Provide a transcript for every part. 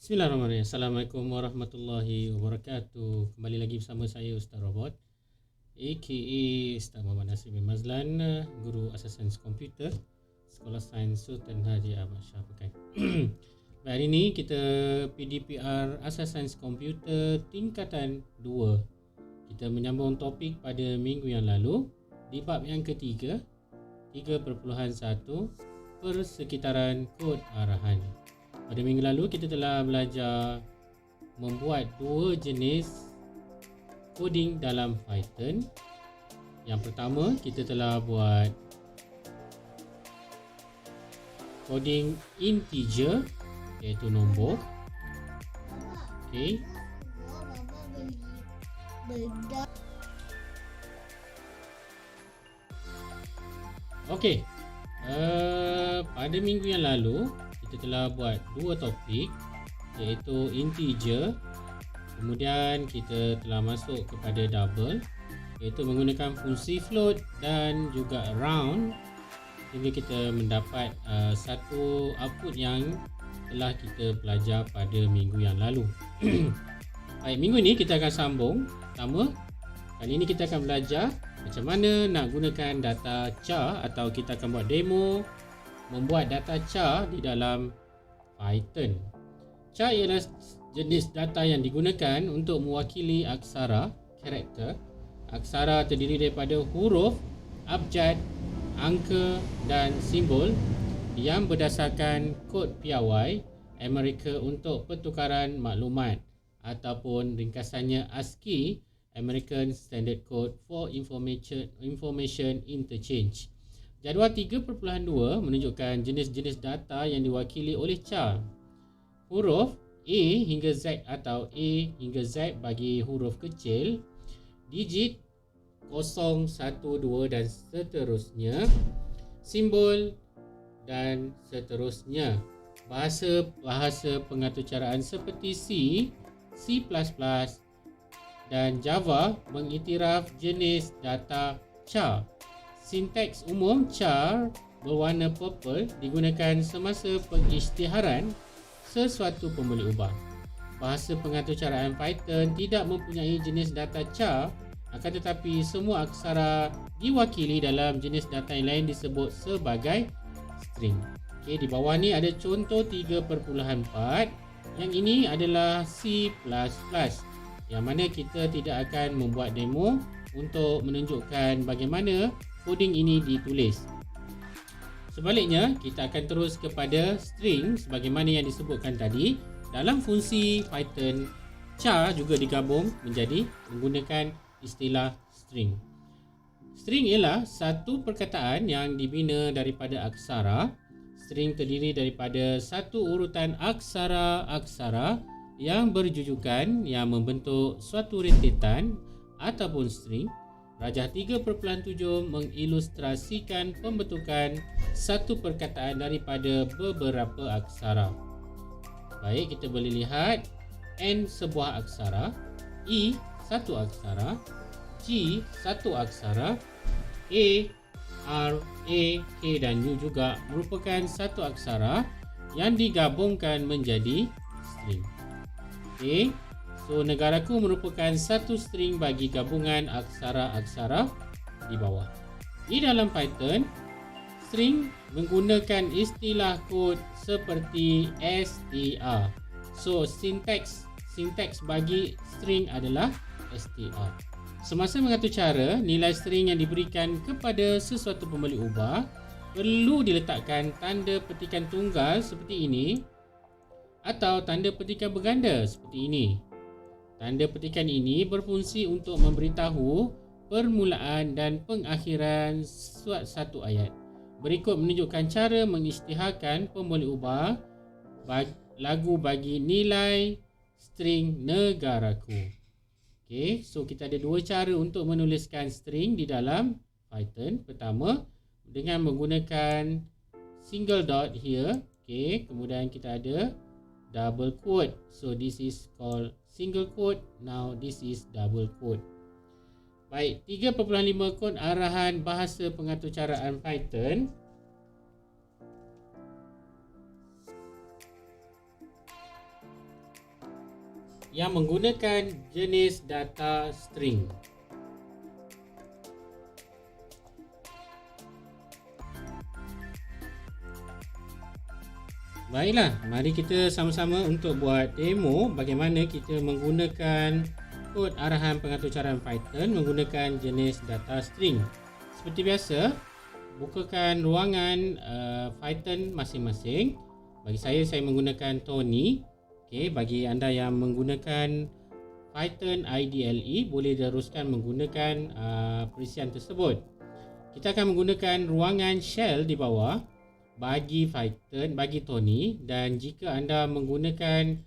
Bismillahirrahmanirrahim. Assalamualaikum warahmatullahi wabarakatuh. Kembali lagi bersama saya Ustaz Robot, aka Ustaz Muhammad Nasir bin Mazlan, Guru Asas Sains Komputer, Sekolah Sains Sultan Haji Ahmad Shah Pekan. Hari ini kita PDPR Asas Sains Komputer tingkatan 2. Kita menyambung topik pada minggu yang lalu di bab yang ketiga, 3.1 persekitaran kod arahan. Pada minggu lalu kita telah belajar membuat dua jenis coding dalam Python. Yang pertama, kita telah buat coding integer, iaitu nombor. Okey. Okey. Pada minggu yang lalu kita telah buat dua topik, iaitu integer. Kemudian kita telah masuk kepada double, iaitu menggunakan fungsi float dan juga round, sehingga kita mendapat satu output yang telah kita belajar pada minggu yang lalu. Baik, minggu ini kita akan sambung. Pertama, kali ini kita akan belajar macam mana nak gunakan data char, atau kita akan buat demo membuat data char di dalam Python. Char ialah jenis data yang digunakan untuk mewakili aksara, karakter. Aksara terdiri daripada huruf, abjad, angka dan simbol yang berdasarkan kod piawai Amerika untuk pertukaran maklumat, ataupun ringkasannya ASCII, American Standard Code for Information Interchange. Jadual 3.2 menunjukkan jenis-jenis data yang diwakili oleh char. Huruf A hingga Z atau A hingga Z bagi huruf kecil, digit 0, 1, 2 dan seterusnya, simbol dan seterusnya. Bahasa pengaturcaraan seperti C, C++ dan Java mengiktiraf jenis data char. Sinteks umum char berwarna purple digunakan semasa pengisytiharan sesuatu pemboleh ubah. Bahasa pengaturcaraan Python tidak mempunyai jenis data char, akan tetapi semua aksara diwakili dalam jenis data yang lain disebut sebagai string. Okey, di bawah ni ada contoh 3.4. Yang ini adalah C++, yang mana kita tidak akan membuat demo untuk menunjukkan bagaimana coding ini ditulis. Sebaliknya, kita akan terus kepada string sebagaimana yang disebutkan tadi. Dalam fungsi Python, char juga digabung menjadi menggunakan istilah string. String ialah satu perkataan yang dibina daripada aksara. String terdiri daripada satu urutan aksara-aksara yang berjujukan yang membentuk suatu rentetan ataupun string. Rajah 3.7 mengilustrasikan pembentukan satu perkataan daripada beberapa aksara. Baik, kita boleh lihat N sebuah aksara, E satu aksara, G satu aksara, A, R, A, K dan U juga merupakan satu aksara yang digabungkan menjadi string. Okay. So, negaraku merupakan satu string bagi gabungan aksara-aksara di bawah. Di dalam Python, string menggunakan istilah kod seperti str. So, sinteks bagi string adalah str. Semasa mengatur cara, nilai string yang diberikan kepada sesuatu pemboleh ubah perlu diletakkan tanda petikan tunggal seperti ini atau tanda petikan berganda seperti ini. Tanda petikan ini berfungsi untuk memberitahu permulaan dan pengakhiran satu ayat. Berikut menunjukkan cara mengisytiharkan pemboleh ubah lagu bagi nilai string negaraku. Okey, so kita ada dua cara untuk menuliskan string di dalam Python. Pertama, dengan menggunakan single dot here. Okey, kemudian kita ada double quote. So this is called single quote. Now this is double quote. Baik, 3.5 kod arahan bahasa pengaturcaraan Python. yang menggunakan jenis data string. Baiklah, mari kita sama-sama untuk buat demo bagaimana kita menggunakan kod arahan pengatur caran Python menggunakan jenis data string. Seperti biasa, bukakan ruangan Python masing-masing. Bagi saya menggunakan Tony. Okey, bagi anda yang menggunakan Python IDLE, boleh teruskan menggunakan perisian tersebut. Kita akan menggunakan ruangan shell di bawah bagi Python, bagi Tony, dan jika anda menggunakan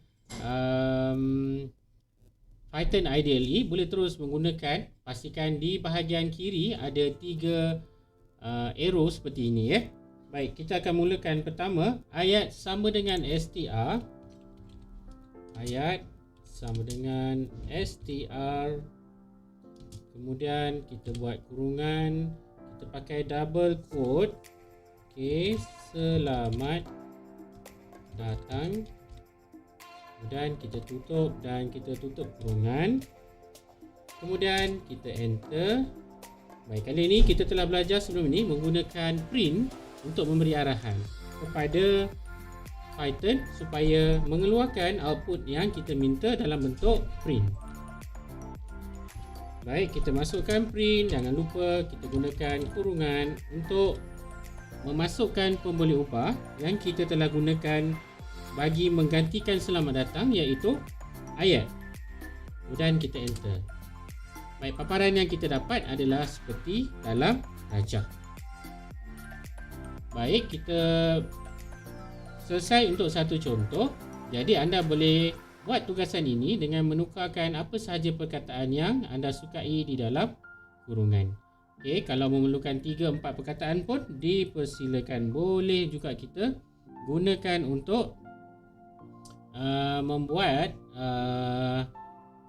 Python IDLE, boleh terus menggunakan. Pastikan di bahagian kiri ada 3 arrow seperti ini ya. Baik, kita akan mulakan pertama, ayat sama dengan str. Ayat sama dengan str. Kemudian kita buat kurungan, kita pakai double quote. Okey, selamat datang. Kemudian kita tutup dan kita tutup kurungan. Kemudian kita enter. Baik, kali ini kita telah belajar sebelum ini menggunakan print untuk memberi arahan kepada Python supaya mengeluarkan output yang kita minta dalam bentuk print. Baik, kita masukkan print. Jangan lupa kita gunakan kurungan untuk memasukkan pemboleh ubah yang kita telah gunakan bagi menggantikan selamat datang, iaitu ayat. Kemudian kita enter. Baik, paparan yang kita dapat adalah seperti dalam rajah. Baik, kita selesai untuk satu contoh. Jadi anda boleh buat tugasan ini dengan menukarkan apa sahaja perkataan yang anda sukai di dalam kurungan. Okey, kalau memerlukan 3-4 perkataan pun dipersilakan. Boleh juga kita gunakan untuk membuat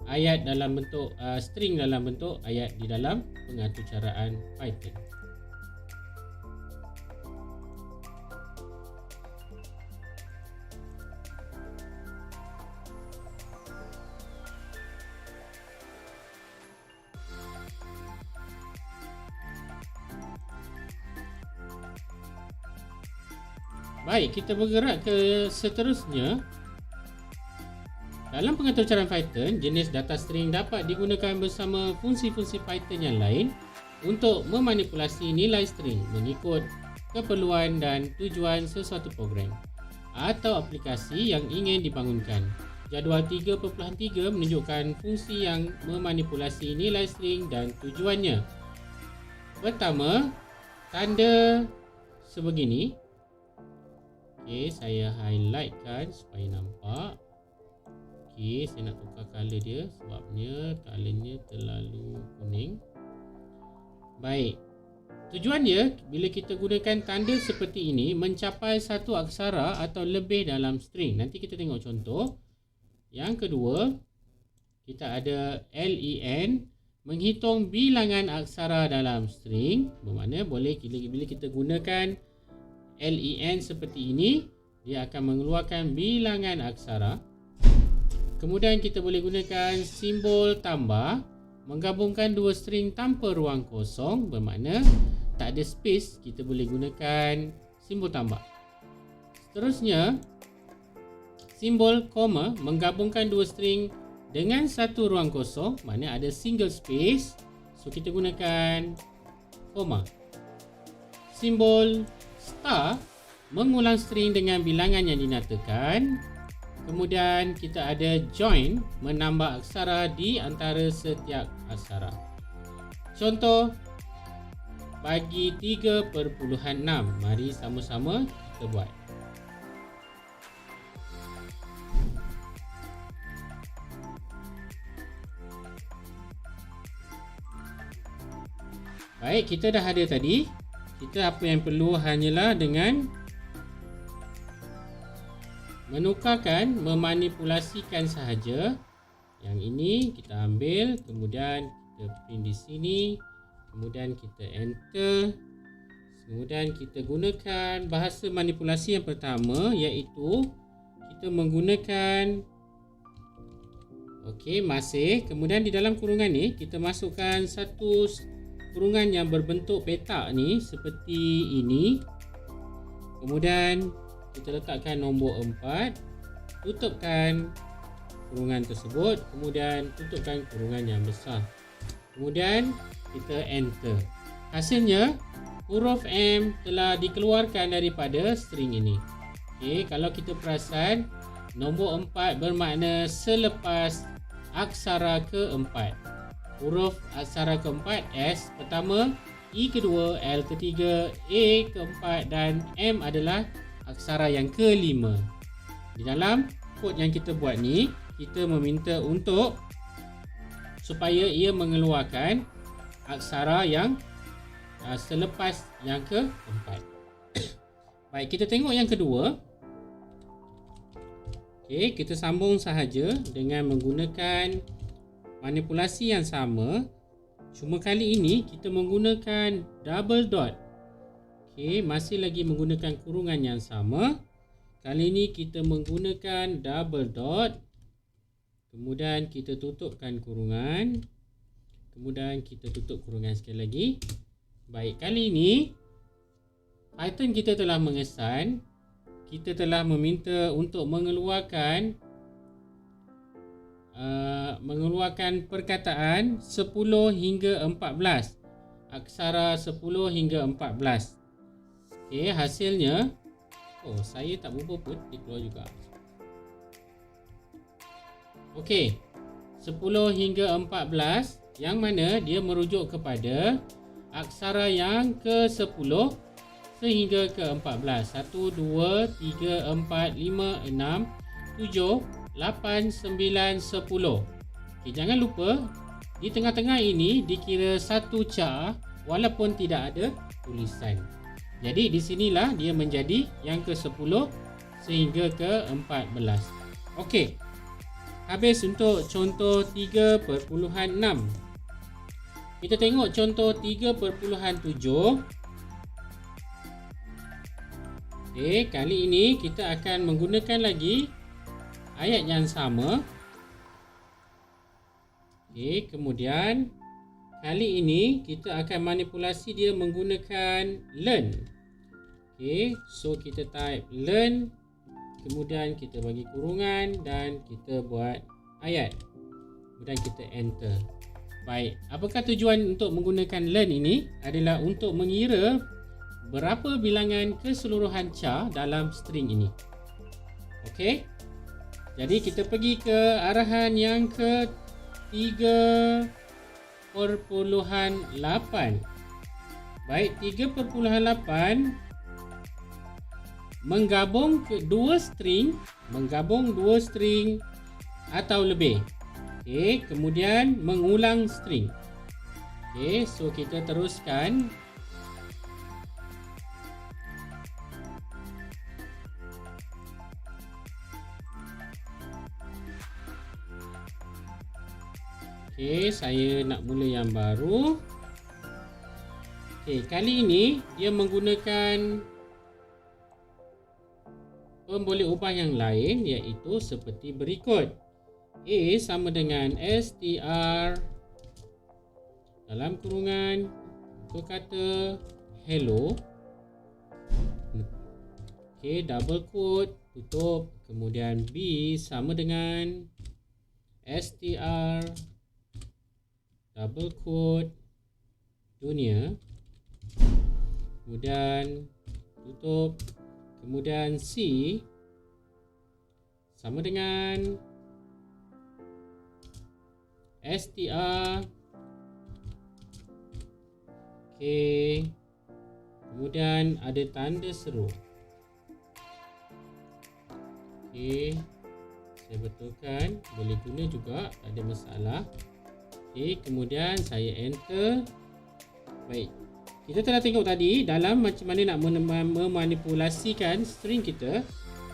ayat dalam bentuk string dalam bentuk ayat di dalam pengaturcaraan Python. Baik, kita bergerak ke seterusnya. Dalam pengaturcaraan Python, jenis data string dapat digunakan bersama fungsi-fungsi Python yang lain untuk memanipulasi nilai string mengikut keperluan dan tujuan sesuatu program atau aplikasi yang ingin dibangunkan. Jadual 3.3 menunjukkan fungsi yang memanipulasi nilai string dan tujuannya. Pertama, tanda sebegini. Okey, saya highlightkan supaya nampak. Okey, saya nak tukar color dia sebabnya colornya terlalu kuning. Baik. Tujuan dia, bila kita gunakan tanda seperti ini, mencapai satu aksara atau lebih dalam string. Nanti kita tengok contoh. Yang kedua, kita ada len, menghitung bilangan aksara dalam string. Bermakna boleh bila kita gunakan len seperti ini, dia akan mengeluarkan bilangan aksara. Kemudian kita boleh gunakan simbol tambah, menggabungkan dua string tanpa ruang kosong. Bermakna tak ada space, kita boleh gunakan simbol tambah. Seterusnya, simbol koma, menggabungkan dua string dengan satu ruang kosong. Makna ada single space, so kita gunakan koma. Simbol star, mengulang string dengan bilangan yang dinyatakan. Kemudian kita ada join, menambah aksara di antara setiap aksara. Contoh bagi 3.6. Mari sama-sama kita buat. Baik, kita dah ada tadi. Kita apa yang perlu hanyalah dengan menukarkan, memanipulasikan sahaja. Yang ini kita ambil, kemudian kita print di sini, kemudian kita enter. Kemudian kita gunakan bahasa manipulasi yang pertama, iaitu kita menggunakan Okey, masih. Kemudian di dalam kurungan ni kita masukkan satu kurungan yang berbentuk petak ni seperti ini. Kemudian kita letakkan nombor 4, tutupkan kurungan tersebut, kemudian tutupkan kurungan yang besar. Kemudian kita enter. Hasilnya huruf M telah dikeluarkan daripada string ini. Okey, kalau kita perasan, nombor 4 bermakna selepas aksara keempat. Huruf aksara keempat S pertama, I kedua, L ketiga, A keempat dan M adalah aksara yang kelima. Di dalam kod yang kita buat ni, kita meminta untuk supaya ia mengeluarkan aksara yang selepas yang keempat. Baik, kita tengok yang kedua. Okey, kita sambung sahaja dengan menggunakan manipulasi yang sama. Cuma kali ini kita menggunakan double dot. Okey, masih lagi menggunakan kurungan yang sama. Kali ini kita menggunakan double dot. Kemudian kita tutupkan kurungan. Kemudian kita tutup kurungan sekali lagi. Baik, kali ini Python kita telah mengesan. Kita telah meminta untuk mengeluarkan perkataan 10 hingga 14. Aksara 10 hingga 14. Okey, hasilnya saya tak berubah pun, dia keluar juga. Okey, 10 hingga 14 yang mana dia merujuk kepada aksara yang ke-10 sehingga ke-14. 1, 2, 3, 4, 5, 6, 7, 8, 9, 10. Okay, jangan lupa di tengah-tengah ini dikira satu car walaupun tidak ada tulisan. Jadi di sinilah dia menjadi yang ke-10 sehingga ke-14. Okey. Habis untuk contoh 3.6. Kita tengok contoh 3.7. Okey, kali ini kita akan menggunakan lagi ayat yang sama. Okey, kemudian kali ini kita akan manipulasi dia menggunakan learn. Okey, so kita type learn, kemudian kita bagi kurungan dan kita buat ayat. Kemudian kita enter. Baik, apakah tujuan untuk menggunakan learn ini? Adalah untuk mengira berapa bilangan keseluruhan char dalam string ini. Okey. Jadi kita pergi ke arahan yang ke 3.8. Baik, 3.8 menggabung dua string atau lebih. Okey, kemudian mengulang string. Okey, so kita teruskan. Okey, saya nak mula yang baru. Okey, kali ini dia menggunakan pemboleh ubah yang lain, iaitu seperti berikut. A sama dengan str dalam kurungan untuk kata hello. Okey, double quote, tutup. Kemudian B sama dengan str double quote dunia, kemudian tutup. Kemudian C sama dengan str. Okey, kemudian ada tanda seru. Okey, saya betulkan, boleh guna juga, tak ada masalah. Okey, kemudian saya enter. Baik, kita telah tengok tadi dalam macam mana nak memanipulasikan string kita.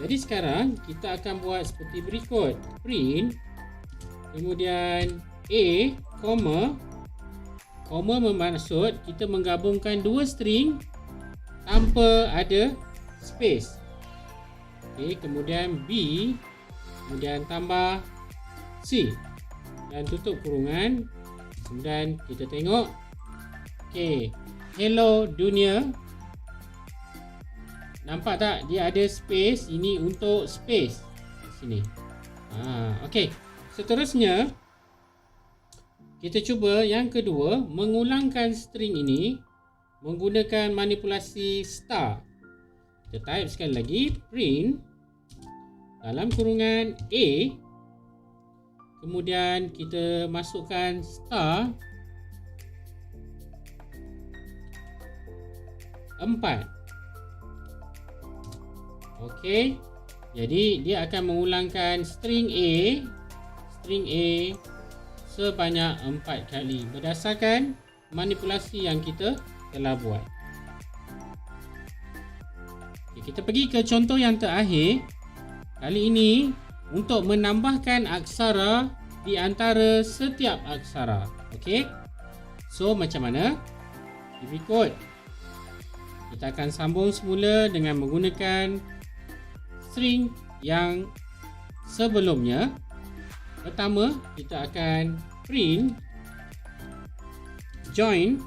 Jadi sekarang kita akan buat seperti berikut. Print, kemudian A, koma bermaksud kita menggabungkan dua string tanpa ada space. Okey, kemudian B, kemudian tambah C. dan tutup kurungan. Kemudian kita tengok. Okey, hello dunia. Nampak tak dia ada space? Ini untuk space di sini. Okey. Seterusnya kita cuba yang kedua, mengulangkan string ini menggunakan manipulasi star. Kita type sekali lagi, print dalam kurungan A. Kemudian kita masukkan star 4. Okey. Jadi dia akan mengulangkan string A sebanyak 4 kali berdasarkan manipulasi yang kita telah buat. Okay, kita pergi ke contoh yang terakhir. Kali ini untuk menambahkan aksara di antara setiap aksara. Okey. So macam mana? If ikut, kita akan sambung semula dengan menggunakan string yang sebelumnya. Pertama, kita akan print join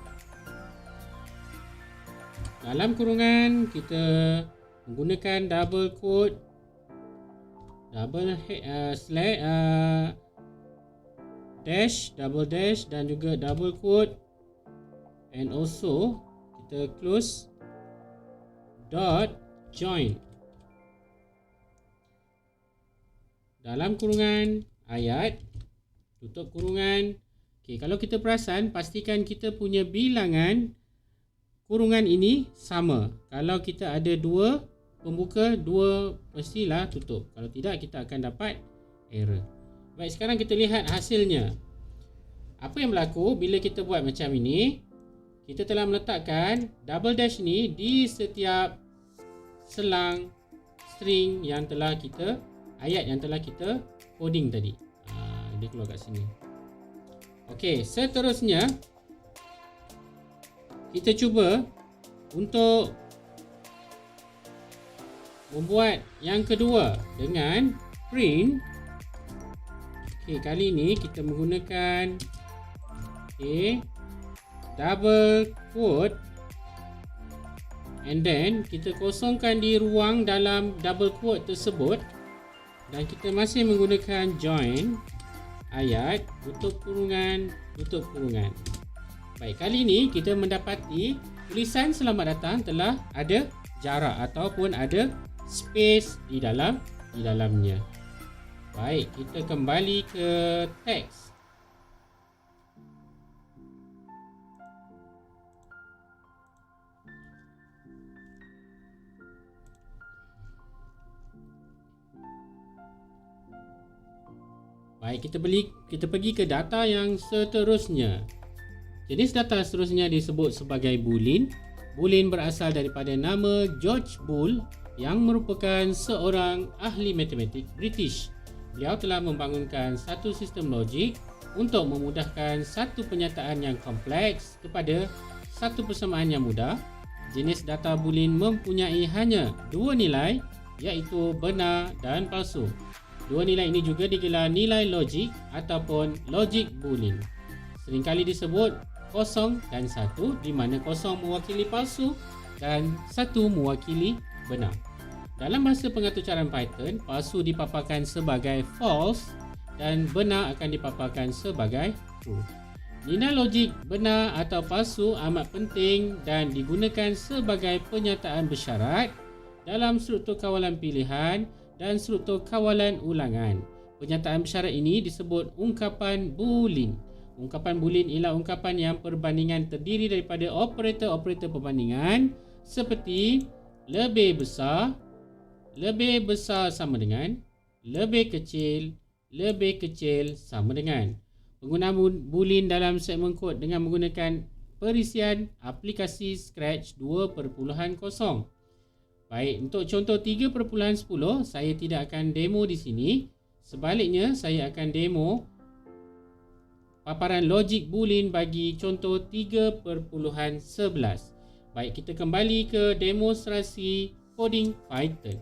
dalam kurungan. Kita menggunakan double quote, slash, dash, double dash dan juga double quote, and also kita close dot join dalam kurungan ayat, tutup kurungan. Okey, kalau kita perasan, pastikan kita punya bilangan kurungan ini sama. Kalau kita ada 2 pembuka, 2 mestilah tutup. Kalau tidak, kita akan dapat error. Baik, sekarang kita lihat hasilnya. Apa yang berlaku bila kita buat macam ini? Kita telah meletakkan double dash ni di setiap selang string yang telah kita, ayat yang telah kita coding tadi. Dia keluar kat sini. Okey, seterusnya kita cuba untuk membuat yang kedua dengan print. Okey, kali ini kita menggunakan double quote, and then kita kosongkan di ruang dalam double quote tersebut, dan kita masih menggunakan join ayat, tutup kurungan, tutup kurungan. Baik, kali ini kita mendapati tulisan selamat datang telah ada jarak ataupun ada space di dalamnya. Baik, kita kembali ke teks. Baik, kita pergi ke data yang seterusnya. Jenis data seterusnya disebut sebagai boolean. Boolean berasal daripada nama George Boole yang merupakan seorang ahli matematik British. Beliau telah membangunkan satu sistem logik untuk memudahkan satu penyataan yang kompleks kepada satu persamaan yang mudah. Jenis data boolean mempunyai hanya 2 nilai, iaitu benar dan palsu. 2 nilai ini juga digelar nilai logik ataupun logic boolean. Seringkali disebut 0 dan 1, di mana 0 mewakili palsu dan 1 mewakili benar. Dalam bahasa pengaturcaran Python, palsu dipaparkan sebagai false dan benar akan dipaparkan sebagai true. Nilai logik benar atau palsu amat penting dan digunakan sebagai penyataan bersyarat dalam struktur kawalan pilihan dan struktur kawalan ulangan. Penyataan bersyarat ini disebut ungkapan boolean. Ungkapan boolean ialah ungkapan yang perbandingan terdiri daripada operator-operator perbandingan seperti lebih besar sama dengan, lebih kecil sama dengan. Penggunaan boolean dalam segmen kod dengan menggunakan perisian aplikasi Scratch 2.0. Baik, untuk contoh 3.10 saya tidak akan demo di sini. Sebaliknya, saya akan demo paparan logik boolean bagi contoh 3.11. Baik, kita kembali ke demonstrasi coding Python.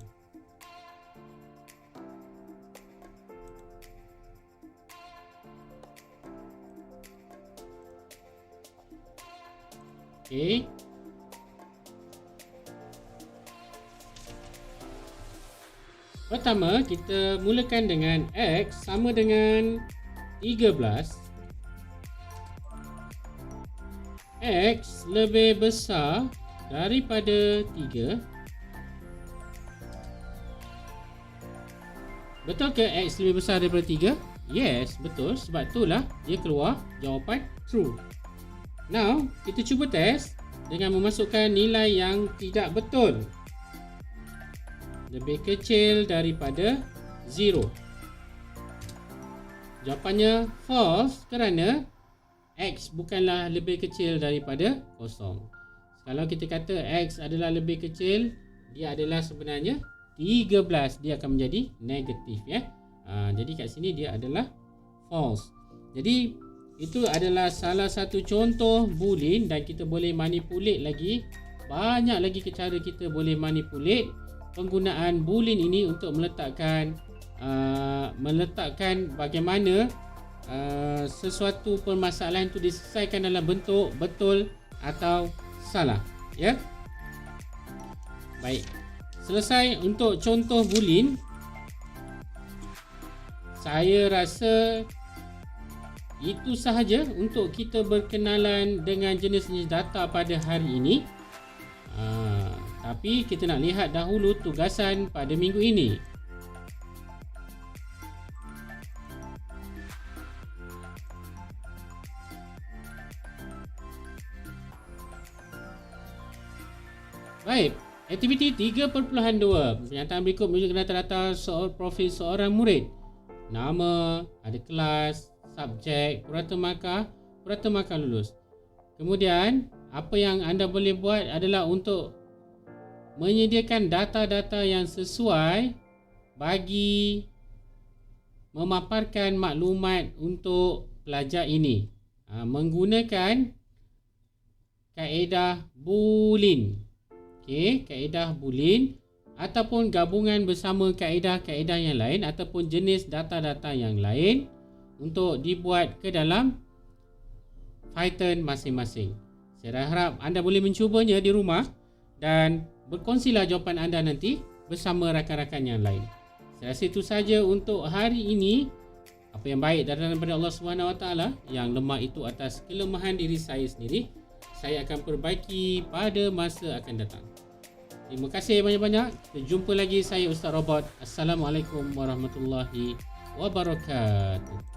Okey. Pertama, kita mulakan dengan X sama dengan 13. X lebih besar daripada 3. Betul ke X lebih besar daripada 3? Yes, betul. Sebab itulah dia keluar jawapan true. Now, kita cuba test dengan memasukkan nilai yang tidak betul. Lebih kecil daripada 0. Jawapannya false kerana X bukanlah lebih kecil daripada 0. Kalau kita kata X adalah lebih kecil, dia adalah sebenarnya 13. Dia akan menjadi negatif, ya. Jadi kat sini dia adalah false. Jadi itu adalah salah satu contoh boolean, dan kita boleh manipulate lagi. Banyak lagi cara kita boleh manipulate penggunaan boolean ini untuk meletakkan bagaimana sesuatu permasalahan itu diselesaikan dalam bentuk betul atau salah, ya. Baik. Selesai untuk contoh boolean. Saya rasa itu sahaja untuk kita berkenalan dengan jenis-jenis data pada hari ini. Tapi kita nak lihat dahulu tugasan pada minggu ini. Baik, aktiviti 3.2. Pernyataan berikut menunjukkan data-data profil seorang murid. Nama, ada kelas, subjek, purata markah lulus. Kemudian, apa yang anda boleh buat adalah untuk menyediakan data-data yang sesuai bagi memaparkan maklumat untuk pelajar ini menggunakan kaedah boolean. Okey, kaedah boolean ataupun gabungan bersama kaedah-kaedah yang lain ataupun jenis data-data yang lain untuk dibuat ke dalam Python masing-masing. Saya harap anda boleh mencubanya di rumah dan berkongsilah jawapan anda nanti bersama rakan-rakan yang lain. Saya rasa itu saja untuk hari ini. Apa yang baik datang daripada Allah SWT, yang lemah itu atas kelemahan diri saya sendiri. Saya akan perbaiki pada masa akan datang. Terima kasih banyak-banyak. Kita jumpa lagi. Saya Ustaz Robot. Assalamualaikum warahmatullahi wabarakatuh.